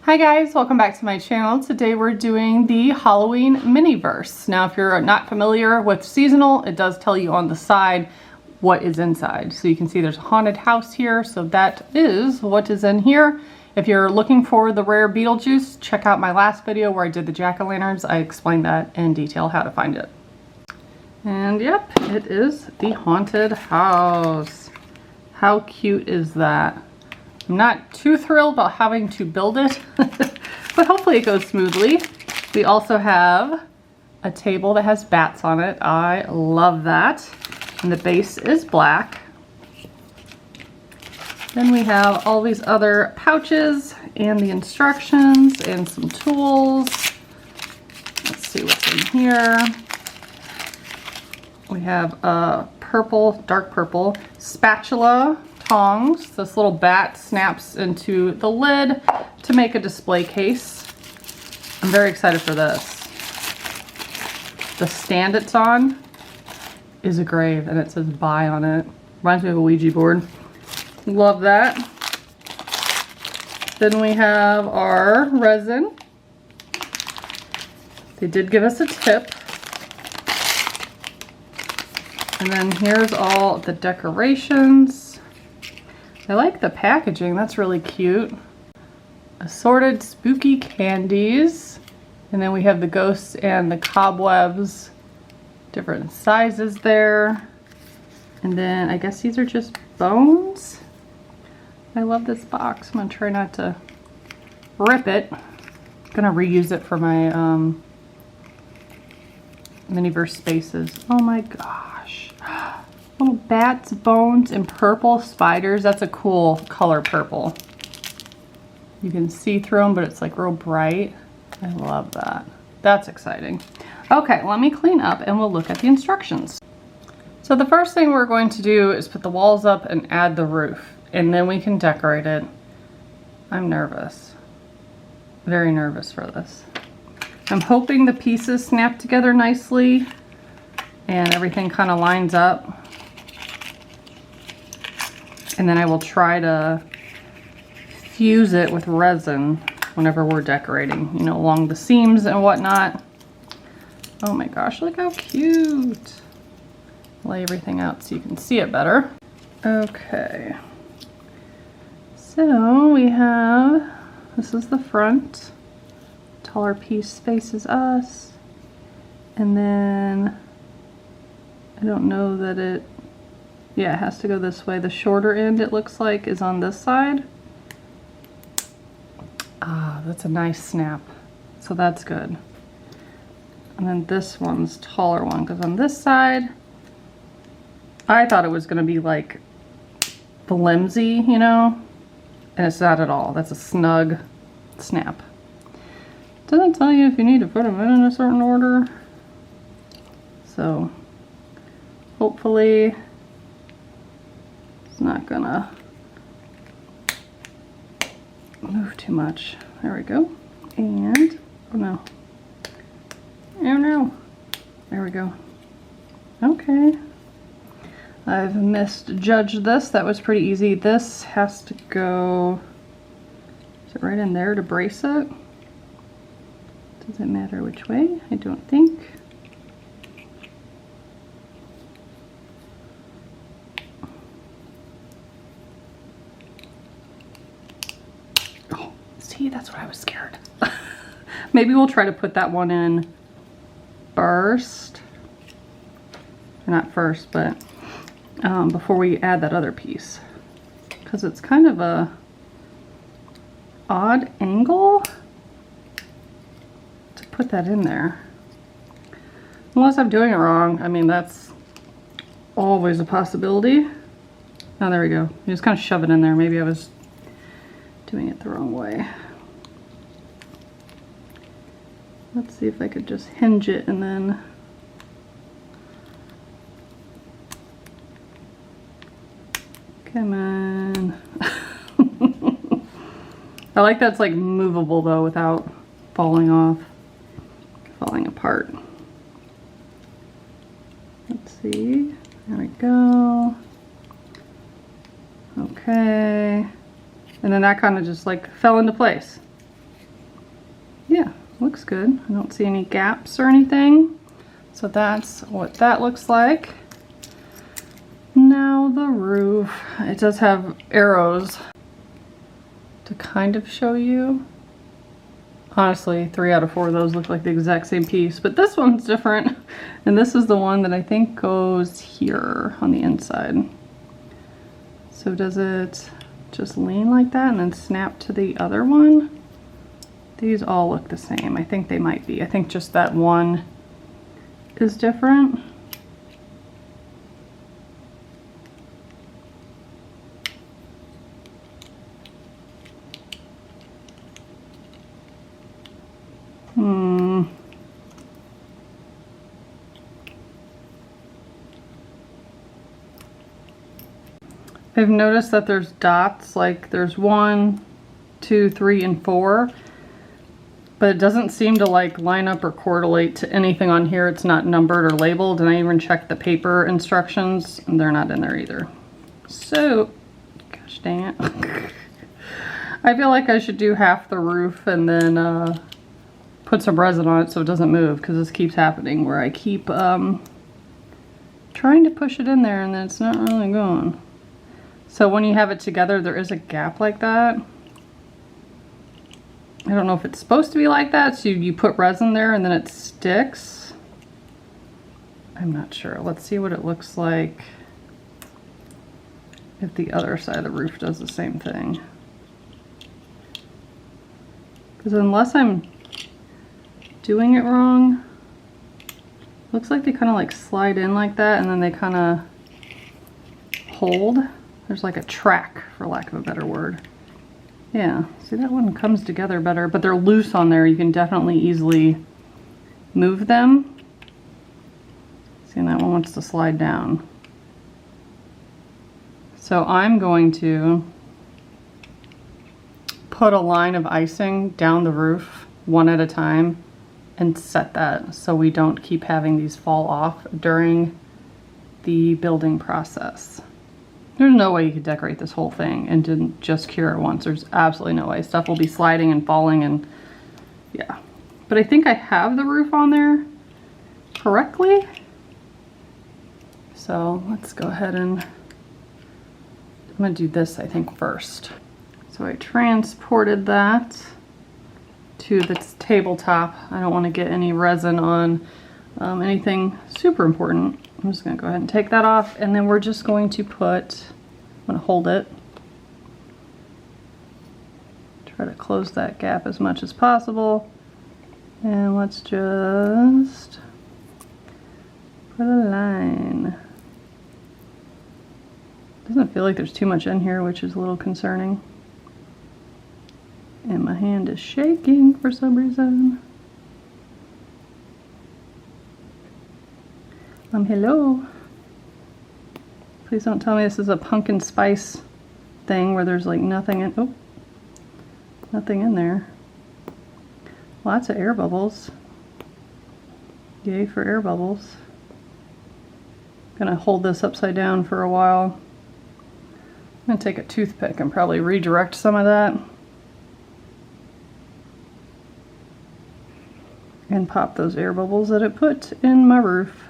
Hi guys, welcome back to my channel. Today we're doing the Halloween Miniverse. Now if you're not familiar with seasonal, it does tell you on the side what is inside. So you can see there's a haunted house here, so that is what is in here. If you're looking for the rare Beetlejuice, check out my last video where I did the jack-o'-lanterns. I explained that in detail how to find it. And yep, it is the haunted house. How cute is that? I'm not too thrilled about having to build it, but hopefully it goes smoothly. We also have a table that has bats on it. I love that. And the base is black. Then we have all these other pouches and the instructions and some tools. Let's see what's in here. We have a purple, dark purple spatula. Tongs. This little bat snaps into the lid to make a display case. I'm very excited for this. The stand it's on is a grave and it says "bye" on it. Reminds me of a Ouija board. Love that. Then we have our resin. They did give us a tip. And then here's all the decorations. I like the packaging, that's really cute. Assorted spooky candies. And then we have the ghosts and the cobwebs. Different sizes there. And then I guess these are just bones. I love this box. I'm gonna try not to rip it. I'm gonna reuse it for my Miniverse spaces. Oh my gosh. Little bats, bones, and purple spiders. That's a cool color, purple. You can see through them, but it's like real bright. I love that. That's exciting. Okay, let me clean up and we'll look at the instructions. So the first thing we're going to do is put the walls up and add the roof, and then we can decorate it. I'm nervous. Very nervous for this. I'm hoping the pieces snap together nicely and everything kind of lines up. And then I will try to fuse it with resin whenever we're decorating, you know, along the seams and whatnot. Oh my gosh, look how cute. Lay everything out so you can see it better. Okay. So we have, this is the front. Taller piece faces us. And then, I don't know that it, yeah, it has to go this way. The shorter end, it looks like, is on this side. Ah, that's a nice snap. So that's good. And then this one's taller one, because on this side, I thought it was going to be like flimsy, you know? And it's not at all. That's a snug snap. Doesn't tell you if you need to put them in a certain order. So, hopefully, it's not gonna move too much. There we go. And, oh no. Oh no. There we go. Okay. I've misjudged this. That was pretty easy. This has to go, is it right in there to brace it? Does it matter which way? I don't think. See, that's what I was scared. Maybe we'll try to put that one in first. Or not first, but before we add that other piece. Because it's kind of a odd angle to put that in there. Unless I'm doing it wrong. I mean, that's always a possibility. Oh, there we go. You just kind of shove it in there. Maybe I was doing it the wrong way. Let's see if I could just hinge it and then come on. I like that's like movable though without falling off, falling apart. Let's see. There we go. Okay. And then that kind of just like fell into place. Looks good. I don't see any gaps or anything. So that's what that looks like. Now the roof. It does have arrows to kind of show you. Honestly, 3 out of 4 of those look like the exact same piece, but this one's different. And this is the one that I think goes here on the inside. So does it just lean like that and then snap to the other one? These all look the same. I think they might be. I think just that one is different. I've noticed that there's dots, like there's 1, 2, 3, and 4, but it doesn't seem to like line up or correlate to anything on here. It's not numbered or labeled, and I even checked the paper instructions and they're not in there either. So, gosh dang it. I feel like I should do half the roof and then put some resin on it so it doesn't move, because this keeps happening where I keep trying to push it in there and then it's not really going. So when you have it together, there is a gap like that. I don't know if it's supposed to be like that, so you put resin there and then it sticks. I'm not sure. Let's see what it looks like if the other side of the roof does the same thing. Because unless I'm doing it wrong, looks like they kind of like slide in like that and then they kind of hold. There's like a track, for lack of a better word. Yeah, see, that one comes together better, but they're loose on there. You can definitely easily move them. See, and that one wants to slide down. So I'm going to put a line of icing down the roof one at a time and set that so we don't keep having these fall off during the building process. There's no way you could decorate this whole thing and didn't just cure it once. There's absolutely no way. Stuff will be sliding and falling and yeah. But I think I have the roof on there correctly. So let's go ahead and I'm gonna do this, I think, first. So I transported that to this tabletop. I don't want to get any resin on anything super important. I'm just going to go ahead and take that off, and then we're just going to put, I'm going to hold it, try to close that gap as much as possible, and let's just put a line. Doesn't feel like there's too much in here, which is a little concerning. And my hand is shaking for some reason. Hello. Please don't tell me this is a pumpkin spice thing where there's like nothing in, oh, nothing in there. Lots of air bubbles. Yay for air bubbles. Gonna hold this upside down for a while. I'm gonna take a toothpick and probably redirect some of that. And pop those air bubbles that it put in my roof.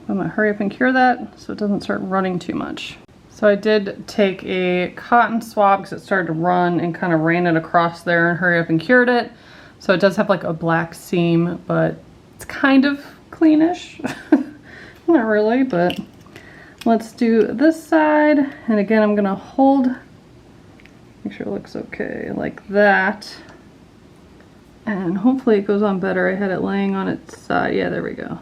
I'm gonna hurry up and cure that so it doesn't start running too much. So I did take a cotton swab because it started to run and kind of ran it across there and hurry up and cured it. So it does have like a black seam, but it's kind of cleanish. Not really, but let's do this side. And again, I'm gonna hold, make sure it looks okay, like that. And hopefully it goes on better. I had it laying on its side. Yeah, there we go.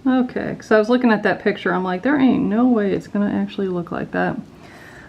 Okay, because I was looking at that picture, I'm like, there ain't no way it's gonna actually look like that.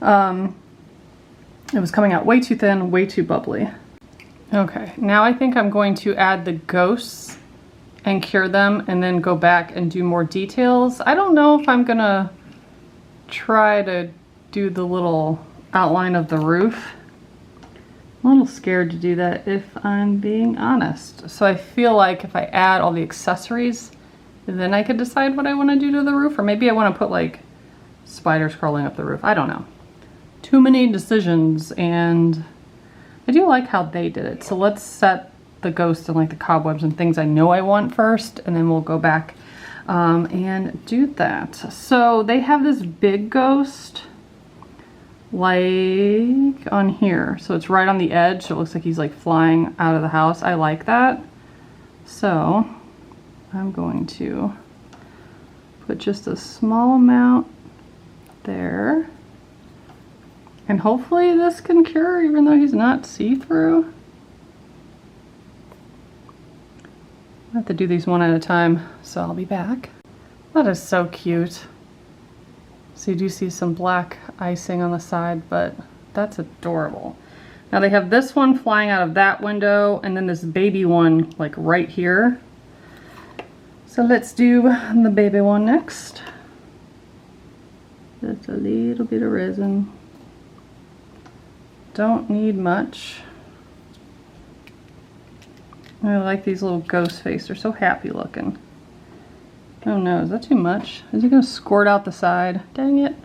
It was coming out way too thin, way too bubbly. Okay, now I think I'm going to add the ghosts and cure them and then go back and do more details. I don't know if I'm gonna try to do the little outline of the roof. I'm a little scared to do that if I'm being honest. So I feel like if I add all the accessories, then I could decide what I want to do to the roof, or maybe I want to put like spiders crawling up the roof. I don't know. Too many decisions, and I do like how they did it. So let's set the ghost and like the cobwebs and things I know I want first, and then we'll go back and do that. So they have this big ghost like on here. So it's right on the edge. So it looks like he's like flying out of the house. I like that. So I'm going to put just a small amount there. And hopefully this can cure even though he's not see-through. I have to do these one at a time, so I'll be back. That is so cute. So you do see some black icing on the side, but that's adorable. Now they have this one flying out of that window, and then this baby one like right here. So let's do the baby one next. Just a little bit of resin. Don't need much. I like these little ghost face. They're so happy looking. Oh no, is that too much? Is it gonna squirt out the side? Dang it.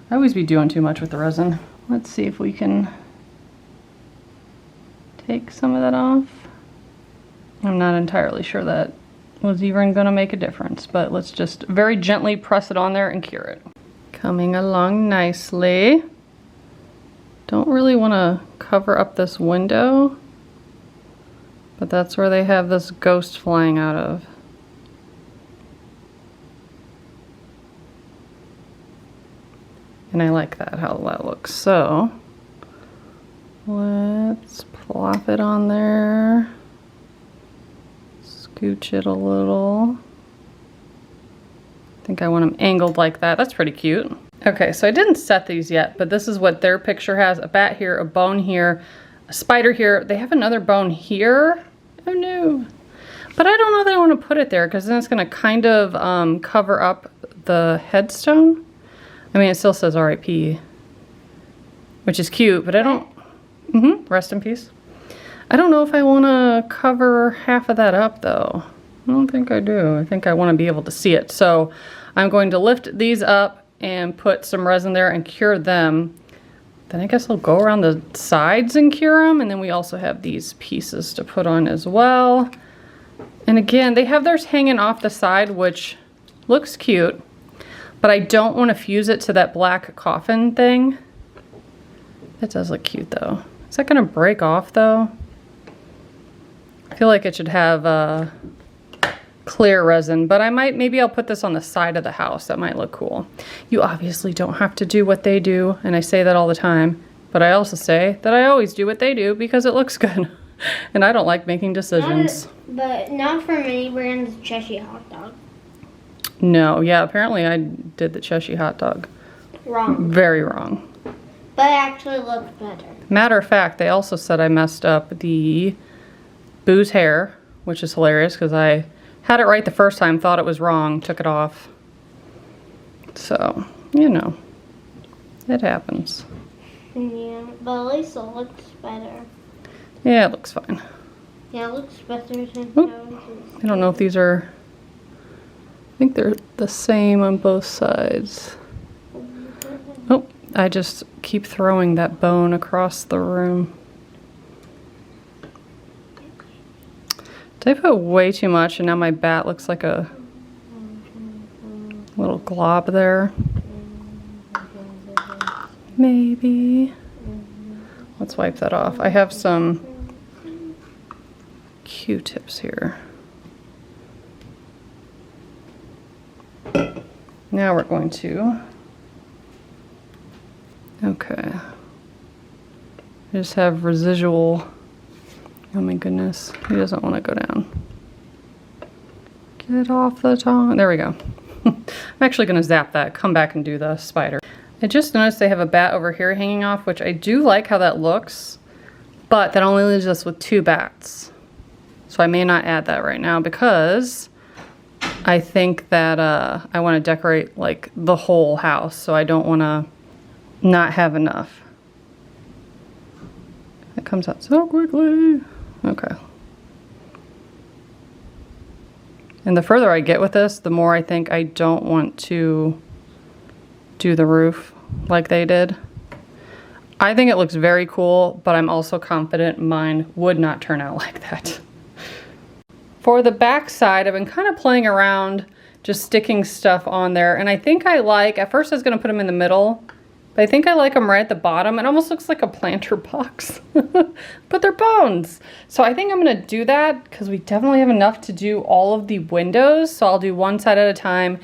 I always be doing too much with the resin. Let's see if we can take some of that off. I'm not entirely sure that was even gonna make a difference, but let's just very gently press it on there and cure it. Coming along nicely. Don't really want to cover up this window, but that's where they have this ghost flying out of. And I like that, how that looks. So let's plop it on there. Scooch it a little. I think I want them angled like that. That's pretty cute. Okay, so I didn't set these yet, but this is what their picture has. A bat here, a bone here, a spider here. They have another bone here. Oh no. But I don't know that I want to put it there because then it's going to kind of cover up the headstone. I mean, it still says RIP, which is cute, but I don't... rest in peace. I don't know if I want to cover half of that up though. I don't think I do. I think I want to be able to see it. So I'm going to lift these up and put some resin there and cure them. Then I guess I'll go around the sides and cure them. And then we also have these pieces to put on as well. And again, they have theirs hanging off the side, which looks cute, but I don't want to fuse it to that black coffin thing. It does look cute though. Is that gonna break off though? I feel like it should have clear resin, but maybe I'll put this on the side of the house. That might look cool. You obviously don't have to do what they do, and I say that all the time, but I also say that I always do what they do because it looks good. And I don't like making decisions. But not for many brands, Cheshire hot dog. No, yeah, apparently I did the Cheshire hot dog. Wrong. Very wrong. But it actually looks better. Matter of fact, they also said I messed up the Boo's hair, which is hilarious because I had it right the first time, thought it was wrong, took it off. So, you know, it happens. Yeah, but at least it looks better. Yeah, it looks fine. Yeah, it looks better than I don't know if these are... I think they're the same on both sides. Oh, I just keep throwing that bone across the room. Did I put way too much and now my bat looks like a little glob there? Maybe. Let's wipe that off. I have some Q-tips here. Now we're going to, okay, I just have residual, oh my goodness, he doesn't want to go down. Get off the tongue, there we go. I'm actually going to zap that, come back and do the spider. I just noticed they have a bat over here hanging off, which I do like how that looks, but that only leaves us with 2 bats. So I may not add that right now because I think that I want to decorate like the whole house, so I don't want to not have enough. It comes out so quickly. Okay. And the further I get with this, the more I think I don't want to do the roof like they did. I think it looks very cool, but I'm also confident mine would not turn out like that. For the back side, I've been kind of playing around, just sticking stuff on there. And I think I like, at first I was gonna put them in the middle, but I think I like them right at the bottom. It almost looks like a planter box, but they're bones. So I think I'm gonna do that because we definitely have enough to do all of the windows. So I'll do one side at a time.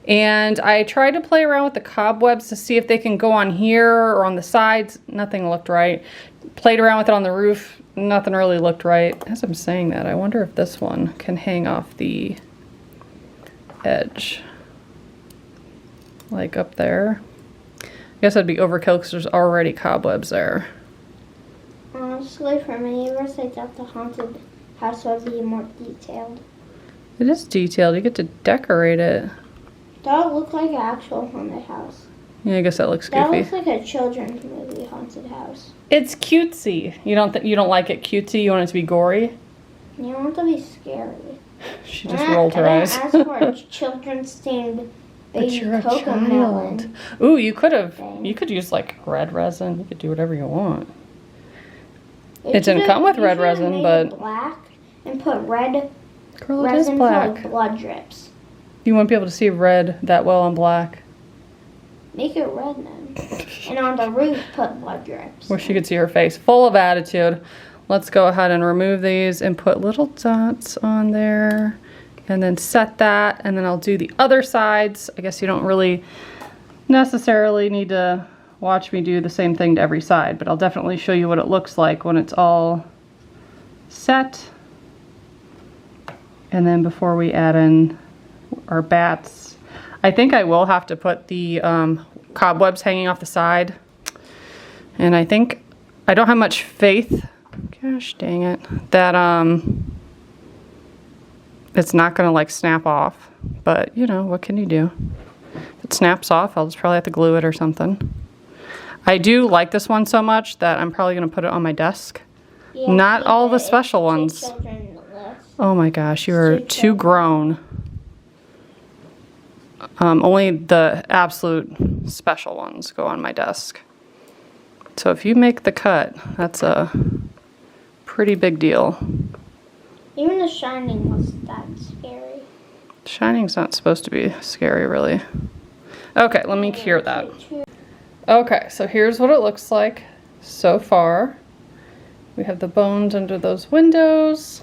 And I tried to play around with the cobwebs to see if they can go on here or on the sides. Nothing looked right. Played around with it on the roof. Nothing really looked right. As I'm saying that, I wonder if this one can hang off the edge. Like up there. I guess that'd be overkill because there's already cobwebs there. Honestly, for Miniverse, I thought the haunted house would be more detailed. It is detailed. You get to decorate it. That would look like an actual haunted house. Yeah, I guess that looks That goofy. looks like a children's movie haunted house. It's cutesy. You don't like it cutesy? You want it to be gory? You want it to be scary. She just rolled her eyes. I asked for a children's themed But baby you're a cocomelon. child. Ooh, you could thing. use like red resin. You could do whatever you want. You It didn't should've- come with you red should've resin, made but it black and put red girl, it is resin black. for blood drips. You won't be able to see red that well on black. Make it red then. And on the roof, put blood drips. Wish you could see her face. Full of attitude. Let's go ahead and remove these and put little dots on there. And then set that. And then I'll do the other sides. I guess you don't really necessarily need to watch me do the same thing to every side. But I'll definitely show you what it looks like when it's all set. And then before we add in our bats, I think I will have to put the cobwebs hanging off the side. And I think I don't have much faith, gosh dang it, that it's not gonna like snap off. But you know, what can you do? If it snaps off, I'll just probably have to glue it or something. I do like this one so much that I'm probably gonna put it on my desk. Yeah, Not keep all it. the special It's ones. children list. Oh my gosh, you are Too too grown. Only the absolute special ones go on my desk. So if you make the cut, that's a pretty big deal. Even The Shining wasn't that scary. Shining's not supposed to be scary, really. Okay, let me cure that. Okay, so here's what it looks like so far. We have the bones under those windows.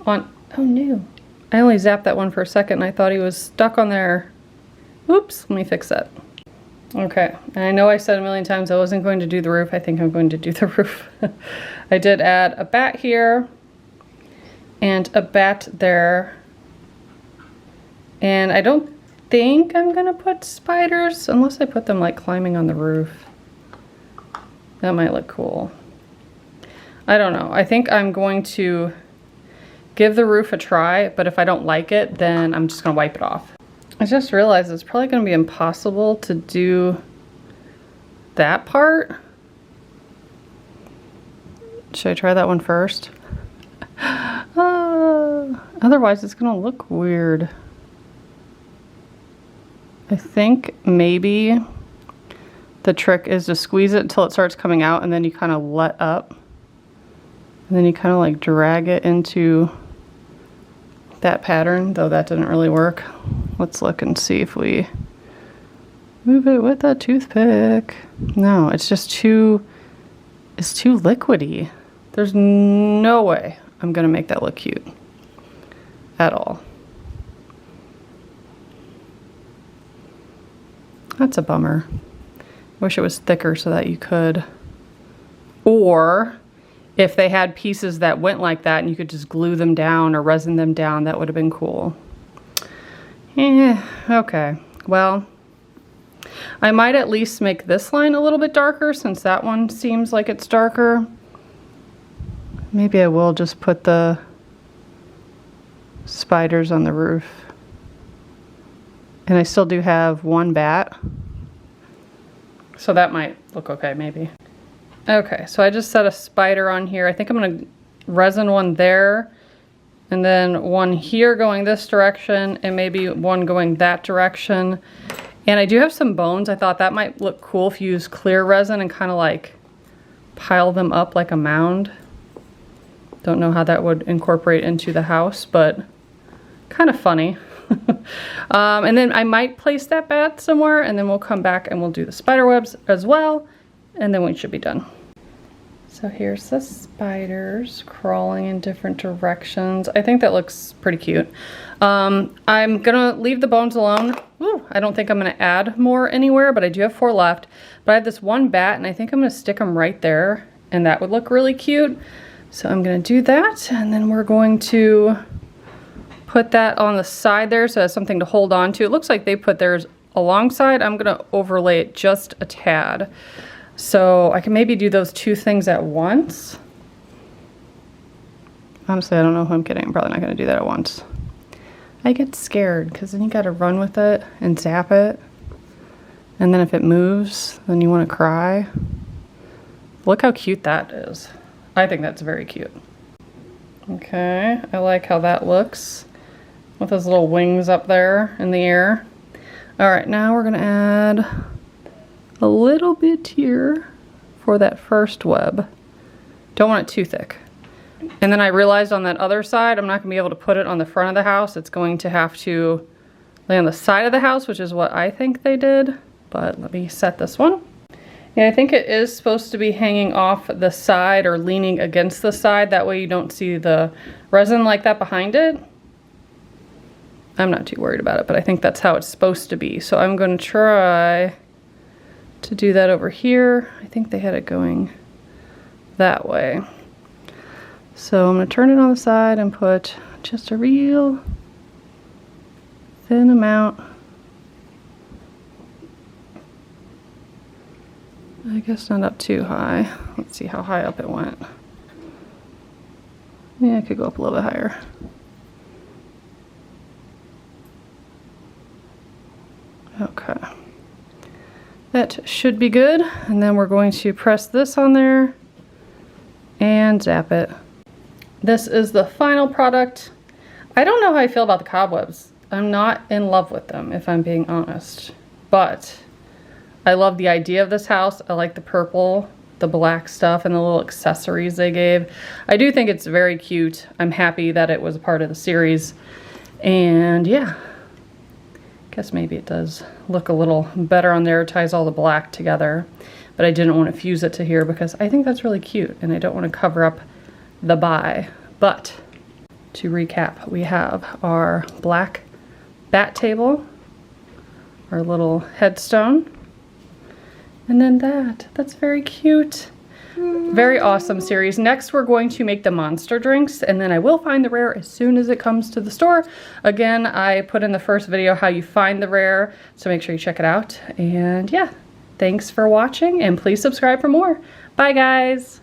Oh no. I only zapped that one for a second and I thought he was stuck on there. Oops, let me fix that. Okay, and I know I said a million times I wasn't going to do the roof. I think I'm going to do the roof. I did add a bat here and a bat there. And I don't think I'm gonna put spiders unless I put them like climbing on the roof. That might look cool. I don't know. I think I'm going to give the roof a try, but if I don't like it, then I'm just gonna wipe it off. I just realized it's probably gonna be impossible to do that part. Should I try that one first? Otherwise it's gonna look weird. I think maybe the trick is to squeeze it until it starts coming out and then you kind of let up. And then you kind of like drag it into that pattern, though that didn't really work. Let's look and see if we move it with a toothpick. No, it's just it's too liquidy. There's no way I'm gonna make that look cute at all. That's a bummer. Wish it was thicker so that you could, or if they had pieces that went like that and you could just glue them down or resin them down, that would have been cool. Okay. Well, I might at least make this line a little bit darker since that one seems like it's darker. Maybe I will just put the spiders on the roof. And I still do have one bat. So that might look okay, maybe. Okay, so I just set a spider on here. I think I'm gonna resin one there, and then one here going this direction, and maybe one going that direction. And I do have some bones. I thought that might look cool if you use clear resin and kind of like pile them up like a mound. Don't know how that would incorporate into the house, but kind of funny. And then I might place that bat somewhere, and then we'll come back and we'll do the spider webs as well, and then we should be done. So here's the spiders crawling in different directions. I think that looks pretty cute. I'm gonna leave the bones alone. Ooh, I don't think I'm gonna add more anywhere, but I do have 4 left. But I have this one bat, and I think I'm gonna stick them right there, and that would look really cute. So I'm gonna do that, and then we're going to put that on the side there so it has something to hold on to. It looks like they put theirs alongside. I'm gonna overlay it just a tad. So I can maybe do those 2 things at once. Honestly, I don't know who I'm kidding. I'm probably not gonna do that at once. I get scared because then you gotta run with it and zap it. And then if it moves, then you wanna cry. Look how cute that is. I think that's very cute. Okay, I like how that looks with those little wings up there in the air. All right, now we're gonna add a little bit here for that first web. Don't want it too thick. And then I realized on that other side, I'm not gonna be able to put it on the front of the house. It's going to have to lay on the side of the house, which is what I think they did. But let me set this one. Yeah, I think it is supposed to be hanging off the side or leaning against the side. That way you don't see the resin like that behind it. I'm not too worried about it, but I think that's how it's supposed to be. So I'm gonna try to do that over here. I think they had it going that way. So I'm gonna turn it on the side and put just a real thin amount. I guess not up too high. Let's see how high up it went. Yeah, it could go up a little bit higher. Okay. That should be good. And then we're going to press this on there and zap it. This is the final product. I don't know how I feel about the cobwebs. I'm not in love with them, if I'm being honest. But I love the idea of this house. I like the purple, the black stuff, and the little accessories they gave. I do think it's very cute. I'm happy that it was a part of the series. And yeah, guess maybe it does look a little better on there. It ties all the black together. But I didn't want to fuse it to here because I think that's really cute and I don't want to cover up the buy. But to recap, we have our black bat table, our little headstone, and then that's very cute. Very awesome series. Next, we're going to make the monster drinks, and then I will find the rare as soon as it comes to the store. Again, I put in the first video how you find the rare, so make sure you check it out. And yeah, thanks for watching, and please subscribe for more. Bye, guys.